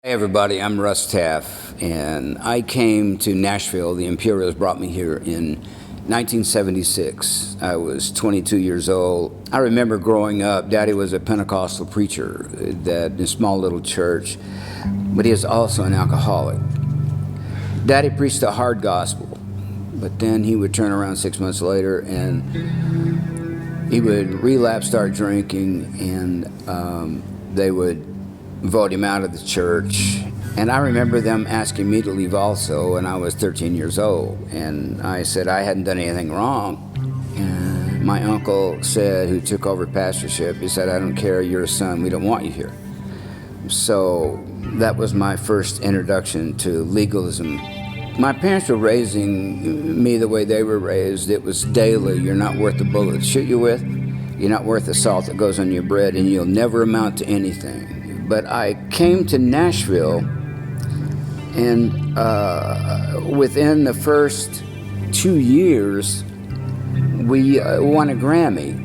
Hey everybody, I'm Russ Taff, and I came to Nashville. The Imperials brought me here in 1976. I was 22 years old. I remember growing up, Daddy was a Pentecostal preacher that in a small little church, but he was also an alcoholic. Daddy preached a hard gospel, but then he would turn around 6 months later and he would relapse, start drinking, and they would vote him out of the church. And I remember them asking me to leave also, and I was 13 years old. And I said I hadn't done anything wrong. And my uncle said, who took over pastorship, he said, "I don't care, you're a son, we don't want you here." So that was my first introduction to legalism. My parents were raising me the way they were raised. It was daily. You're not worth the bullet to shoot you with. You're not worth the salt that goes on your bread, and you'll never amount to anything. But I came to Nashville, and within the first 2 years, we won a Grammy.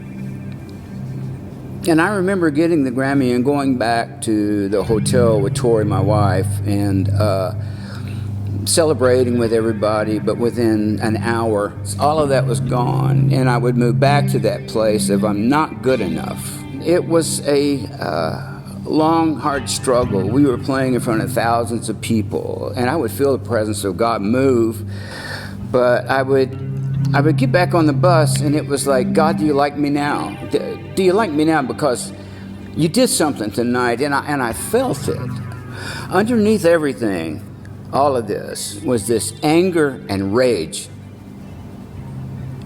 And I remember getting the Grammy and going back to the hotel with Tori, my wife, and celebrating with everybody. But within an hour, all of that was gone, and I would move back to that place if I'm not good enough. It was a long, hard struggle. We were playing in front of thousands of people, and I would feel the presence of God move, but I would get back on the bus, and it was like, "God, do you like me now? Do you like me now? Because you did something tonight," and I felt it. Underneath everything, all of this was this anger and rage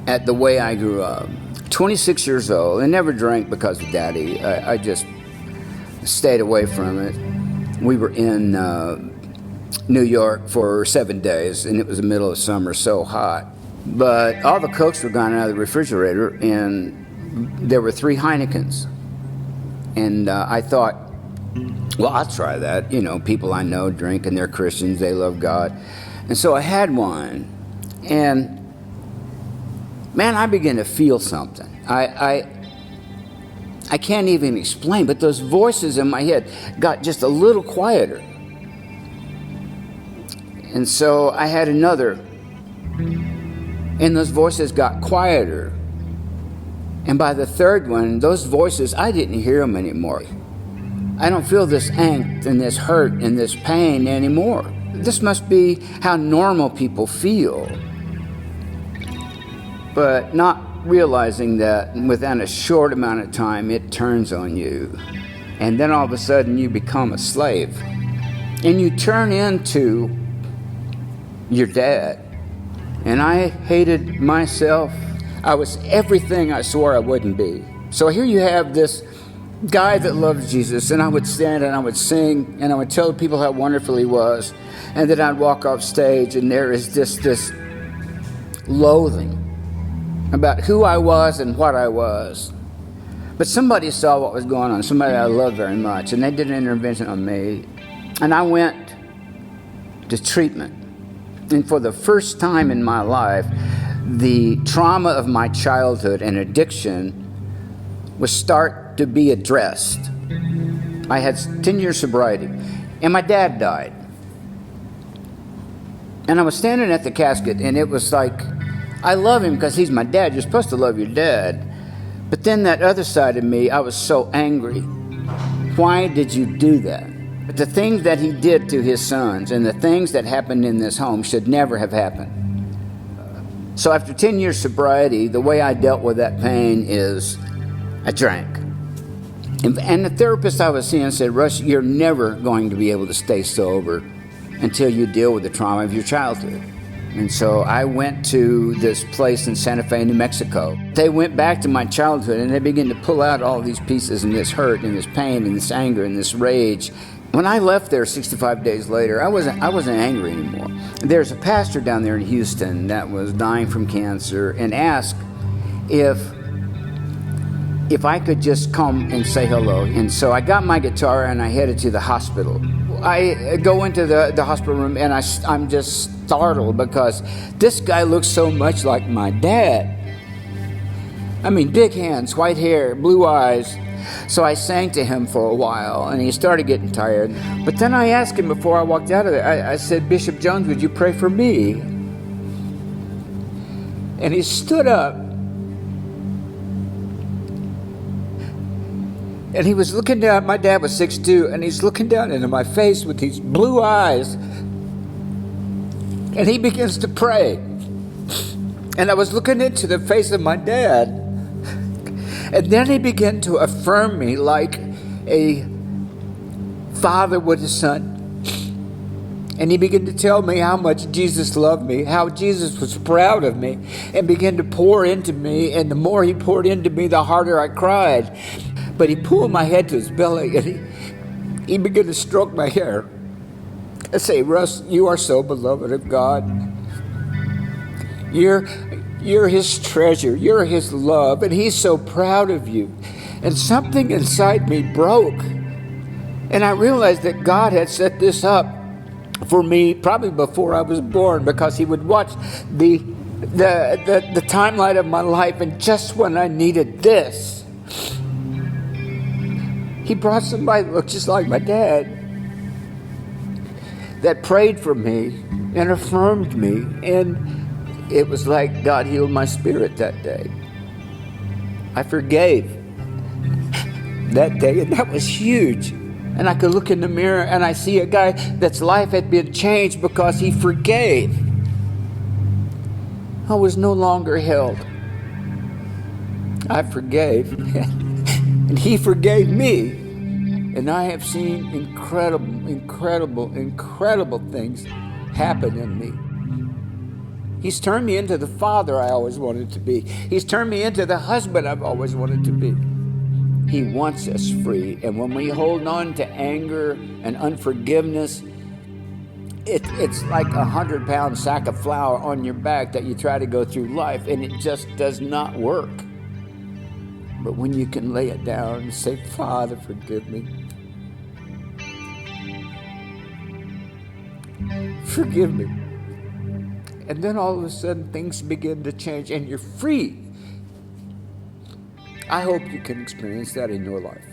at the way I grew up. 26 years old, and never drank because of Daddy. I just stayed away from it. We were in New York for 7 days, and it was the middle of summer, so hot. But all the Cokes were gone out of the refrigerator, and there were 3 Heinekens. And I thought, well, I'll try that. You know, people I know drink, and they're Christians, they love God. And so I had one, and man, I began to feel something. I can't even explain, but those voices in my head got just a little quieter. And so I had another, and those voices got quieter. And by the third one, those voices, I didn't hear them anymore. I don't feel this angst and this hurt and this pain anymore. This must be how normal people feel. But not realizing that within a short amount of time it turns on you, and then all of a sudden you become a slave, and you turn into your dad. And I hated myself. I was everything I swore I wouldn't be. So here you have this guy that loves Jesus, and I would stand and I would sing and I would tell people how wonderful he was, and then I'd walk off stage and there is this loathing about who I was and what I was. But somebody saw what was going on, somebody I loved very much, and they did an intervention on me. And I went to treatment. And for the first time in my life, the trauma of my childhood and addiction was start to be addressed. I had 10 years sobriety, and my dad died. And I was standing at the casket, and it was like, I love him because he's my dad. You're supposed to love your dad. But then that other side of me, I was so angry. Why did you do that? But the things that he did to his sons and the things that happened in this home should never have happened. So after 10 years sobriety, the way I dealt with that pain is I drank. And the therapist I was seeing said, "Russ, you're never going to be able to stay sober until you deal with the trauma of your childhood." And so I went to this place in Santa Fe, New Mexico. They went back to my childhood, and they began to pull out all these pieces and this hurt and this pain and this anger and this rage. When I left there 65 days later, I wasn't angry anymore. There's a pastor down there in Houston that was dying from cancer and asked if I could just come and say hello. And so I got my guitar and I headed to the hospital. I go into the hospital room, and I'm just startled because this guy looks so much like my dad. I mean, big hands, white hair, blue eyes. So I sang to him for a while, and he started getting tired. But then I asked him before I walked out of there, I said, Bishop Jones, would you pray for me? And he stood up, and he was looking down. My dad was 6'2", and he's looking down into my face with these blue eyes. And he begins to pray. And I was looking into the face of my dad. And then he began to affirm me like a father would a son. And he began to tell me how much Jesus loved me, how Jesus was proud of me, and began to pour into me. And the more he poured into me, the harder I cried. But he pulled my head to his belly, and he began to stroke my hair and say, Russ, you are so beloved of God. You're his treasure. You're his love. And he's so proud of you. And something inside me broke. And I realized that God had set this up for me probably before I was born, because he would watch the timeline of my life, and just when I needed this, he brought somebody that looked just like my dad, that prayed for me and affirmed me. And it was like God healed my spirit that day. I forgave that day, and that was huge. And I could look in the mirror and I see a guy that's life had been changed because he forgave. I was no longer held. I forgave, and he forgave me. And I have seen incredible things happen in me. He's turned me into the father I always wanted to be. He's turned me into the husband I've always wanted to be. He wants us free. And when we hold on to anger and unforgiveness, it's like a 100-pound sack of flour on your back that you try to go through life, and it just does not work. But when you can lay it down and say, Father, forgive me. Forgive me. And then all of a sudden things begin to change and you're free. I hope you can experience that in your life.